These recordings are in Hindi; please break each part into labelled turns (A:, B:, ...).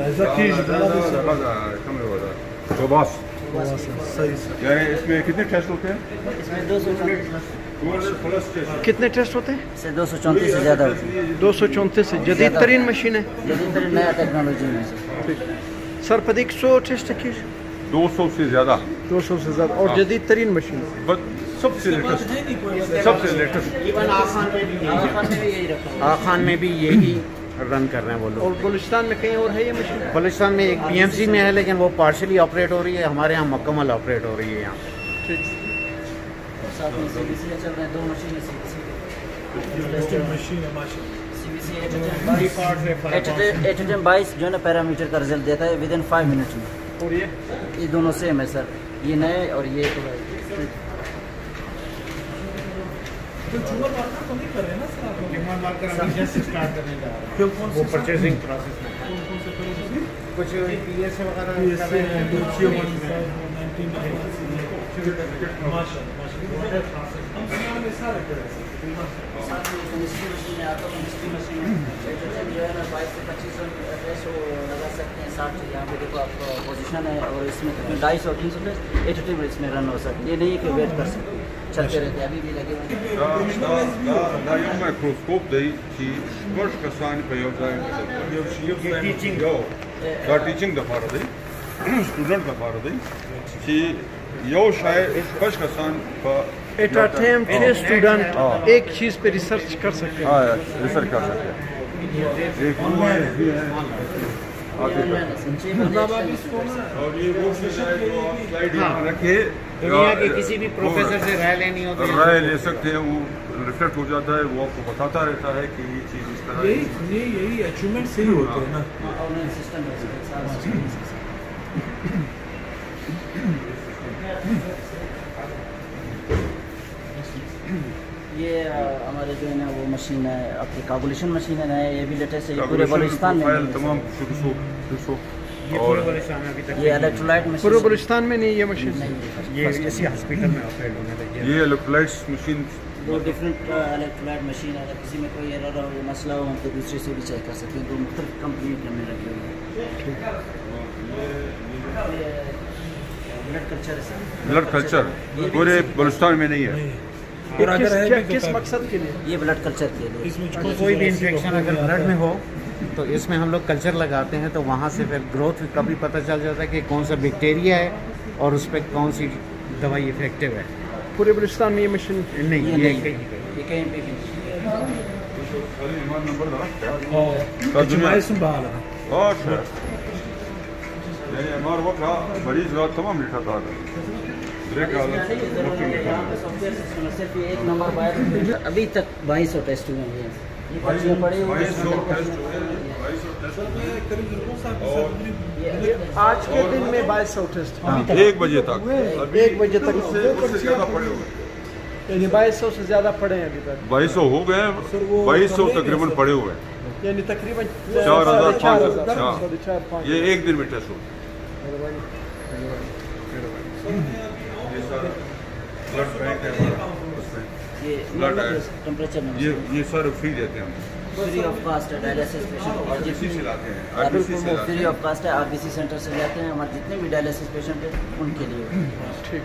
A: ऐसा कीज
B: तो बस
A: सही
B: यानी इसमें कितने टेस्ट होते हैं?
C: इसमें 234
D: कितने टेस्ट होते हैं?
C: से 234 से ज़्यादा होती है।
D: 234 से जदीद तरीन मशीन है।
C: जदीद तरीन नया टेक्नोलॉजी में
D: सर पदीक 100 टेस्ट की
B: 200 से ज़्यादा
D: 200 से ज़्यादा और जदीद तरीन मशीन
B: सबसे लेटेस्ट
E: आखान में भी यही रन कर रहे हैं वो लोग।
D: और बलूचिस्तान में कहीं और है ये मशीन?
E: बलूचिस्तान में एक PMC में है लेकिन वो पार्शली ऑपरेट हो रही है, हमारे यहाँ मुकम्मल ऑपरेट हो रही है यहाँ।
D: ठीक
C: साथ में CVC चल रहे हैं, 2 मशीनें CVC एचएचएम 22 जो है ना पैरामीटर का रिजल्ट देता है विद इन 5 मिनट्स में।
D: और
C: ये दोनों सेम है सर, ये नए और ये
E: वो परचेजिंग प्रोसेस में कुछ PSA वगैरह
C: जो है ना 22 से 25 टेस्ट लगा सकते हैं। 60 यहाँ पे देखो आपका पोजीशन है और इसमें 250 और 300 टेस्ट एचएचएम इसमें रन हो सकते हैं। ये नहीं है कि वेट कर सकते, चलते रहते हैं, अभी भी लगे हुए
B: हैं। माइक्रोस्कोप दी कि वर्ष का साइन पे टीचिंग दफा दी स्टूडेंट दफा दी कि यो शायद वर्ष का sign
D: at a time 6 student एक चीज़ पे रिसर्च कर सकते हैं।
B: रिसर्च कर सकते हैं। एक और ये वो स्लाइड यहाँ रखे
E: दुनिया के किसी भी प्रोफेसर से राय लेनी होती है,
B: राय ले सकते हैं, वो रिफ्लेक्ट हो जाता है, वो आपको बताता रहता है कि ये चीज़ इस तरह
A: यही अचीवमेंट से ही होते हैं ना।
C: ये हमारे जो है ना वो मशीन है आपकी काबुलेशन मशीन है ना, ये भी लेटेस्ट है, ये पूरे बलूचिस्तान में
B: तमाम
E: और
C: ये इलेक्ट्रोलाइट मशीन
D: पूरे बलूचिस्तान में नहीं ये मशीन
E: ये इसी हॉस्पिटल में ऑपरेट होने लगी है।
B: ये electrolytes machine
C: 2 different electrolyte machine है। अगर किसी में कोई एरर हो या मसला हो हम तो दूसरे से भी चेक कर सकते हैं। 2 मुख्तलिफ कंपनी में रखी हुई है।
B: ब्लड कल्चर पूरे बलूचिस्तान में नहीं है।
D: किस मकसद के लिए?
C: ये ब्लड कल्चर के लिए
E: कोई भी इन्फेक्शन अगर ब्लड में हो तो इसमें हम लोग कल्चर लगाते हैं, तो वहाँ से फिर ग्रोथ का भी पता चल जाता है कि कौन सा बैक्टीरिया है और उस पर कौन सी दवाई इफेक्टिव है।
D: पूरे बलूचिस्तान में ये मशीन
E: नहीं, ये
C: कहीं पे भी
B: मरीज तमाम लिखा था
C: सिर्फ एक नंबर अभी तक 2200 टेस्ट हुए हैं। ये पर्चियाँ पड़ी हुई हैं।
D: आज के दिन में 2200 टेस्ट
B: 1 बजे तक
D: 1 बजे तक यानी 2200 से ज़्यादा पड़े हैं अभी तक।
B: 2200 हो गए, 2200 तकरीबन पड़े हुए हैं,
D: यानी तकरीबन
B: 4,500 ये एक दिन में टेस्ट हो। ब्लड बैंक है
C: ये टेम्परेचर
B: ये सर फ्री देते हैं हम,
C: फ्री ऑफ कास्ट है। डायलिसिस पेशेंट
B: RBC से लाते हैं,
C: फ्री ऑफ कास्ट है, RBC सेंटर से लाते हैं। हमारे जितने भी डायलिसिस पेशेंट हैं उनके लिए।
D: ठीक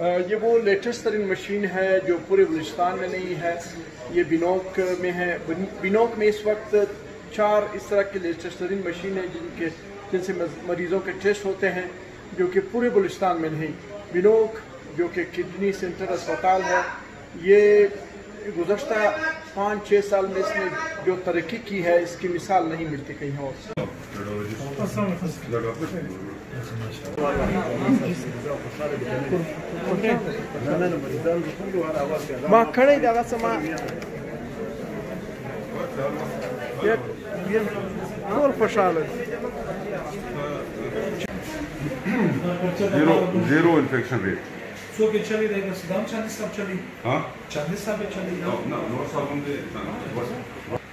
D: ये वो लेटेस्ट तरीन मशीन है जो पूरे बलूचिस्तान में नहीं है, ये बिनोक में है। बिनोक में इस वक्त 4 इस तरह की लेटेस्ट तरीन मशीन है जिनसे मरीज़ों के टेस्ट होते हैं, जो कि पूरे बलूचिस्तान में नहीं। बिनोक जो कि किडनी सेंटर अस्पताल है, ये गुज़श्ता 5-6 साल में इसने जो तरक्की की है, इसकी मिसाल नहीं मिलती कहीं और।
A: माँ खड़े जगह से माँ ये और खुशहाल है।
B: zero infection rate.
A: सो के चली रहेगा सदाम चांदी साहब चली
B: हाँ
A: चांदी साहब चली
B: नौ साबुन दे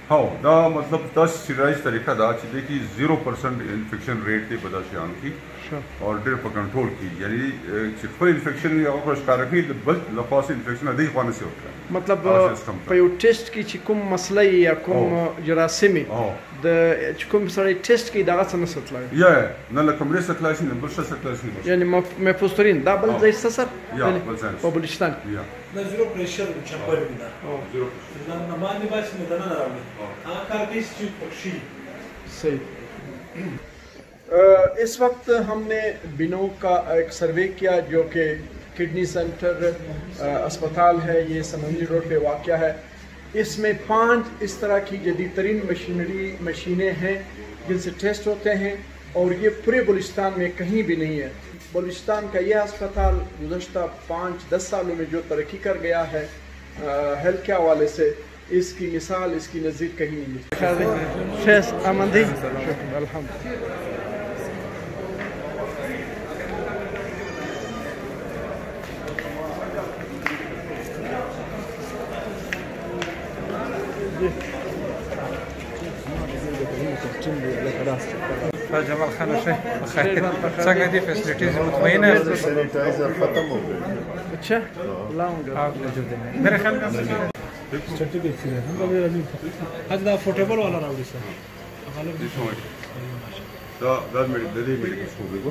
B: हाँ दा मतलब 10 सिराइज तरीका दा चीज़ की 0% इन्फेक्शन रेट थी बता शाम की और डेढ़ पर कंट्रोल की, यानी कोई इन्फेक्शन या कोई शिकार की बस लफास इन्फेक्शन अधिक पाने से होता है।
D: मतलब पे टेस्ट की चिकुम मसला या कुम जरासीमी द चिकुम सारे टेस्ट की दागा सनत सतला
B: या न लकमरे सतला सी नंबर सतला सी
D: यानी मैं पुस्तरीन दाबल जैसा सर
B: या बलसान
D: बलूचिस्तान
B: या
A: ना जीरो प्रेशर चंपर बिना
B: जीरो
A: ना नमानी बात में दना ना रावले आकार की चीज पक्षी
D: सही। इस वक्त हमने बिनोक का एक सर्वे किया जो कि किडनी सेंटर अस्पताल है, ये समंदरी रोड पे वाक़या है। इसमें 5 इस तरह की जदीद तरीन मशीनें हैं जिनसे टेस्ट होते हैं और ये पूरे बलूचिस्तान में कहीं भी नहीं है। बलूचिस्तान का यह अस्पताल गुज़श्ता 5-10 सालों में जो तरक्की कर गया है हेल्थ के हवाले से, इसकी मिसाल इसकी नज़ीर कहीं नहीं मिलती।
F: जमाल खान संग दी फैसिलिटीज मुतमईन है।
G: सैनिटाइजर खत्म हो गए।
D: अच्छा लाऊंगा
F: मेरे ख्याल में
A: सर्टिफिकेट है हम लोग अभी आज दा पोर्टेबल वाला रावली सर
B: दा मेडिकल स्कूल को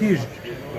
A: कीज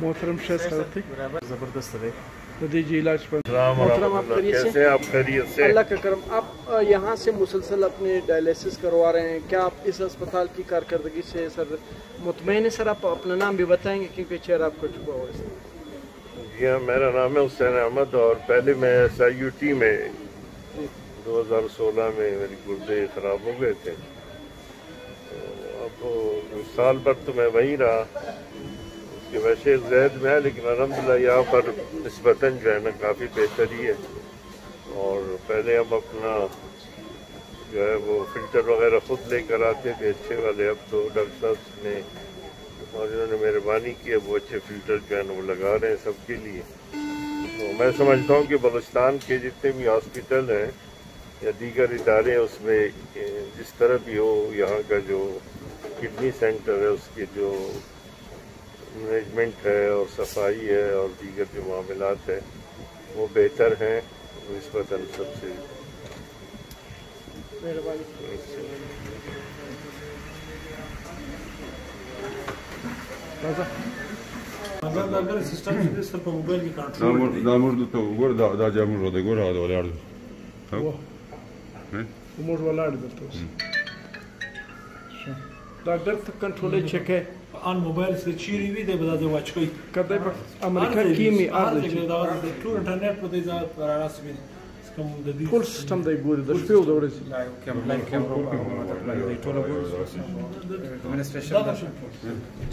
D: मोहतरम शेख साहब थे
E: ज़बरदस्त है।
D: तो दीजिए इलाज पर।
G: मोहतरम आप कैसे आप खैरियत से?
D: अल्लाह का करम। आप यहाँ से मुसलसल अपने डायलिसिस करवा रहे हैं, क्या आप इस अस्पताल की कारकर्दगी से सर मुतमईन है? सर आप अपना नाम भी बताएंगे क्योंकि चेहरा आपका छुपा हुआ है।
G: जी हाँ, मेरा नाम है हुसैन अहमद और पहले मैं SIUT में 2016 में मेरी गुर्दे ख़राब हो गए थे, तो अब साल भर तो मैं वहीं रहा। उसके वैसे जैद में है लेकिन अल्हम्दुलिल्लाह यहाँ पर निस्बतन जो है ना काफ़ी बेहतरी है। और पहले हम अपना जो है वो फ़िल्टर वगैरह ख़ुद लेकर आते थे अच्छे वाले, अब तो डॉक्टर साहब ने और इन्होंने मेहरबानी की है वो अच्छे फ़िल्टर जो है ना वो लगा रहे हैं सबके लिए। तो मैं समझता हूँ कि बलूचिस्तान के जितने भी हॉस्पिटल हैं या दीगर इदारे हैं उसमें जिस तरह भी हो, यहाँ का जो किडनी सेंटर है उसके जो मैनेजमेंट है और सफाई है और दीगर जो मामलात है वो बेहतर हैं निस्बतन सबसे।
A: अगर सिस्टम से सब मोबाइल की कंट्रोल
B: दामर तो गोर दा जामर रो दे गोर आ वाले आड़
D: उमर वाला आड़ दे तो डॉक्टर तक कंट्रोल चेक है
A: ऑन मोबाइल से चीरी भी दे बता दो वाच कोई
D: कदे पर अमेरिका की में आ
A: दे टू इंटरनेट पर दे जा रास में इसका
D: फुल सिस्टम दे गोर द स्पीड दो रे
F: कैम मतलब दे टोलो एडमिनिस्ट्रेशन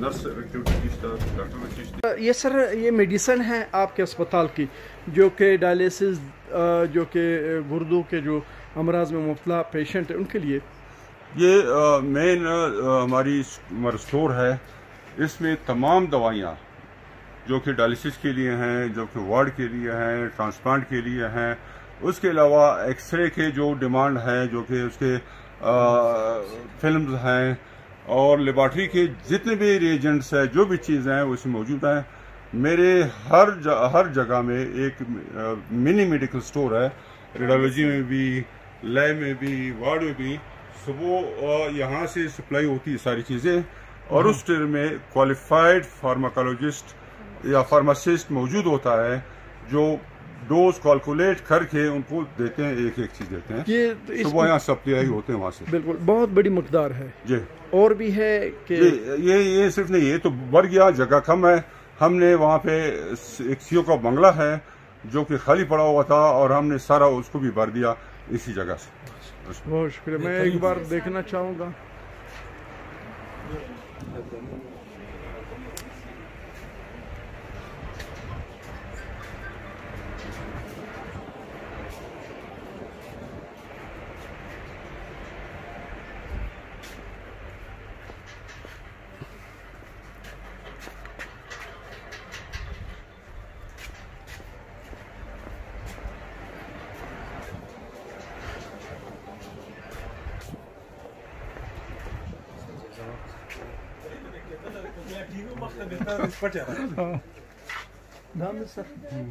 B: नर्स एक्टिविटी की डॉक्टर ने
D: ये सर ये मेडिसिन है आपके अस्पताल की जो कि डायलिसिस जो कि गुर्दों के जो अमराज में मुब्तला पेशेंट है उनके लिए
B: ये मेन हमारी स्टोर है। इसमें तमाम दवाइयाँ जो कि डायलिसिस के लिए हैं, जो कि वार्ड के लिए हैं, ट्रांसप्लांट के लिए हैं। उसके अलावा एक्सरे के जो डिमांड है, जो कि उसके फिल्म्स हैं, और लेबॉर्ट्री के जितने भी रिएजेंट्स हैं, जो भी चीज़ें हैं वो इसमें मौजूद हैं। मेरे हर जगह में एक मिनी मेडिकल स्टोर है, रेडियोलॉजी में भी, लैब में भी, वार्ड में भी। सुबह यहाँ से सप्लाई होती है सारी चीज़ें, और उस स्टोर में क्वालिफाइड फार्माकोलॉजिस्ट या फार्मासिस्ट मौजूद होता है, जो डोज कैलकुलेट करके उनको देते हैं, एक एक चीज़ देते हैं।
D: ये तो
B: सुबह यहाँ सप्लाई होते हैं वहाँ से।
D: बिल्कुल, बहुत बड़ी मकदार है
B: जी।
D: और भी है कि
B: ये सिर्फ नहीं, ये तो बढ़ गया, जगह कम है। हमने वहाँ पे एक सीओ का बंगला है जो कि खाली पड़ा हुआ था, और हमने सारा उसको भी भर दिया इसी जगह से।
D: बहुत शुक्रिया, मैं एक बार देखना चाहूँगा।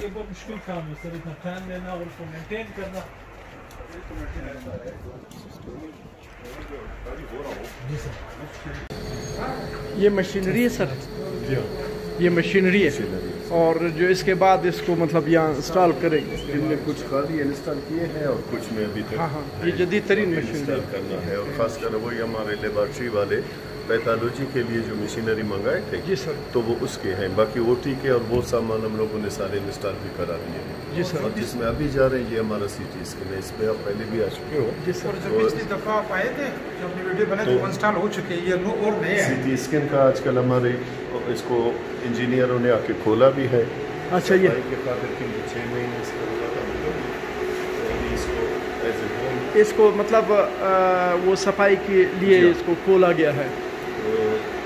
A: ये बहुत मुश्किल काम है सर, इतना ध्यान देना और उसको मेंटेन करना।
D: ये मशीनरी है सर, ये मशीनरी है, और जो इसके बाद इसको मतलब यहाँ इंस्टॉल करेंगे।
H: इनमें कुछ खाली इंस्टॉल किए हैं और कुछ में अभी तक
D: हाँ, ये जदीद तरीन मशीनरी
H: इंस्टॉल करना है। और खासकर वही हमारे लेबॉर्ट्री वाले पैथोलॉजी के लिए जो मशीनरी मंगाए थे
D: जी सर,
H: तो वो उसके हैं। बाकी ओटी के और वो सामान हम लोगों ने सारे इंस्टॉल भी करा दिए हैं
D: जी सर।
H: और जिसमें अभी जा रहे हैं ये हमारा CT स्कैन है, इसमें आप पहले भी आ चुके हो
D: जी सर।
F: जो पिछली दफा आप आए थे, जो अपनी वीडियो बनाई थी, वो इंस्टॉल हो चुके हैं, ये और नए हैं।
H: CT स्कैन का आजकल हमारे इसको इंजीनियरों ने आके खोला भी है।
D: अच्छा, ये
H: के खातिर क्योंकि 6 महीने इसका हुआ था, तो अभी इसको एज ए होम
D: इसको मतलब वो सफाई के लिए इसको खोला गया है।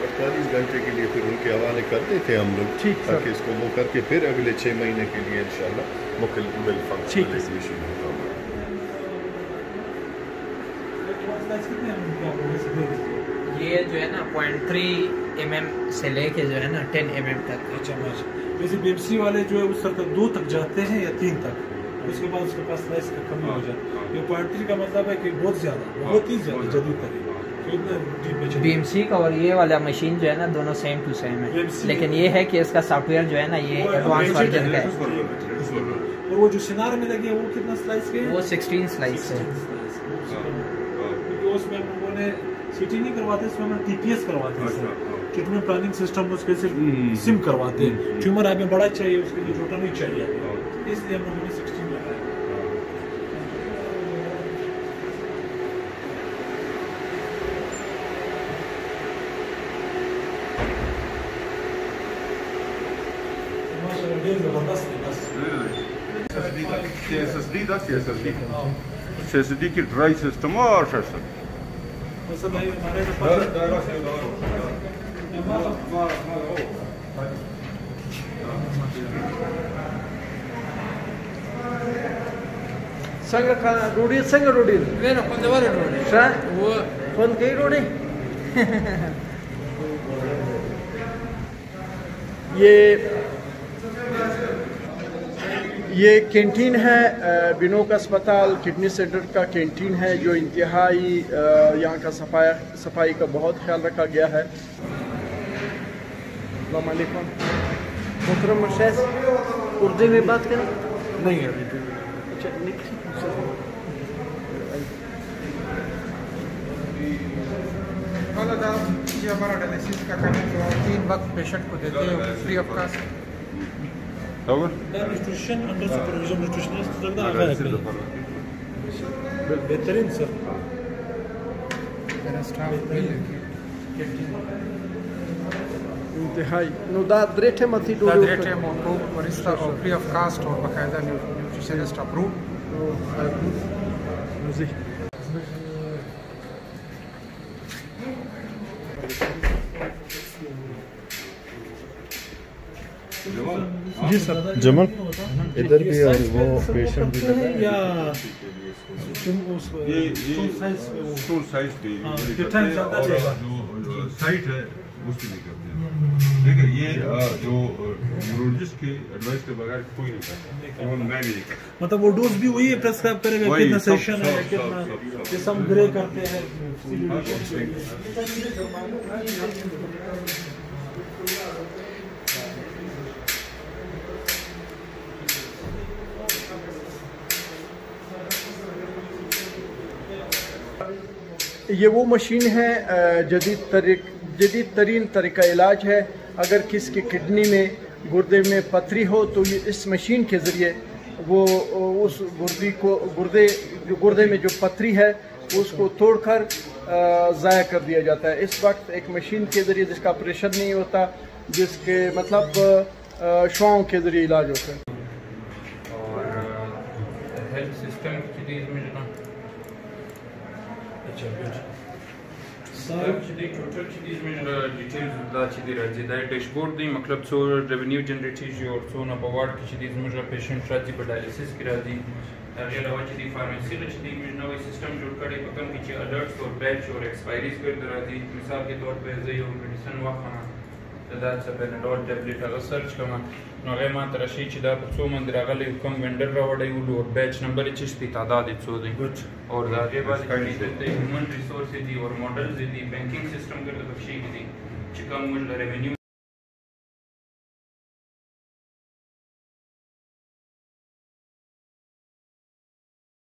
H: 48 घंटे के लिए फिर उनके हवाले करते थे हम लोग,
D: ठीक सर।
H: ताकि इसको वो करके फिर अगले 6 महीने के लिए इंशाल्लाह मुकम्मल फंक्शनलाइजेशन होगा।
I: ये जो है ना 0.3 mm से लेके जो है ना 10 mm तक।
A: अच्छा वैसे BMC वाले जो है उस तक 2 तक जाते हैं या 3 तक, उसके बाद उसके पास साइज का कमी हो जाए। ये 0.3 का मतलब है कि बहुत ज़्यादा, बहुत ही ज़्यादा जदीद तरीके।
I: BMC का और ये वाला मशीन जो है ना दोनों सेम टू सेम है, लेकिन ये है कि इसका सॉफ्टवेयर जो है ना ये एडवांस वर्जन का है।
A: और वो जो सिनार में लगी है वो कितना स्लाइस के है?
I: वो 16 स्लाइस है।
A: उसमें हम लोगों ने CT नहीं करवाते, इसमें हम TPS करवाते हैं, ट्रीटमेंट प्लानिंग सिस्टम। उसके सिर्फ सिम करवाते हैं। ट्यूमर हमें बड़ा चाहिए, उसके लिए छोटा नहीं चाहिए, इसलिए हम लोगों ने 16 लगाया।
B: SSD की ड्राई सिस्टम और
D: संग खाना रोटी संग रोटी
F: Vero, quando vuole Rodi.
D: वो कौन कई रोटी ये कैंटीन है बिनोक अस्पताल किडनी सेंटर का कैंटीन है, जो इंतहाई यहाँ का सफाई का बहुत ख्याल रखा गया है। अस्सलाम वालेकुम मोहतरम मर्शद, उर्दू में बात करें?
A: नहीं अभी
D: अच्छा
F: ये हमारा डायलिसिस का काम जो 3 वक्त पेशेंट को देते हैं free of cost.
A: Nutrition under supervision nutritionist लगता है बेहतरीन सर।
F: मेरा स्टाफ मिल
D: इंतहाई नुदा द्रेटे मथी
F: रेट है अप्रूव और इस तरह फ्री ऑफ कास्ट और बाकायदा न्यूट्रिशनिस्ट अप्रूव।
D: जी सर।
H: जमल इधर भी और वो पेशेंट भी
A: या
B: ये स्टोर साइज पे और जो साइट है उसकी भी करते हैं। देखिए ये जो न्यूरोलॉजिस्ट के एडवाइस के बगैर कोई नहीं करता, मैं नहीं करता।
A: मतलब वो डोज भी वही प्रेस्क्राइब करेगा, कितना सेशन है, कितना जैसे हम ग्रे करते हैं।
D: ये वो मशीन है, जदीद तरीन तरीका इलाज है। अगर किसी की किडनी में गुर्दे में पथरी हो तो ये इस मशीन के ज़रिए वो उस गुर्दे में जो पथरी है उसको तोड़कर ज़ाया कर दिया जाता है। इस वक्त एक मशीन के ज़रिए जिसका प्रेशर नहीं होता, जिसके मतलब शुआओं के ज़रिए इलाज होता है।
J: और हेल्थ सिस्टम की चीज़ में टोटल चीज़ में डिटेल्स राजी डैशबोर्ड दी मतलब सो रेवेन्यू जनरेट और सो ना अवार्ड की चीज़ में पेशेंट राजी पर डायलिसिस की राजी ये अलावा चीज़ फार्मेसी चीज़ में नवा सिस्टम जोड़ कर पकम की अलर्ट्स और बैच और एक्सपायरीज कर राजी। मिसाल के तौर पर जो मेडिसिन वाखना दाद से पेनाडोल टैबलेट अगर सर्च कमा नगे मा तरशी चिदा पसो मंदिर अगले कम वेंडर रावड़े और बैच नंबर इच्छिस की तादाद इच्छो दी और आगे बाद ह्यूमन रिसोर्स दी और मॉडल्स दी बैंकिंग सिस्टम कर बख्शी की दी चिकम मुझ रेवेन्यू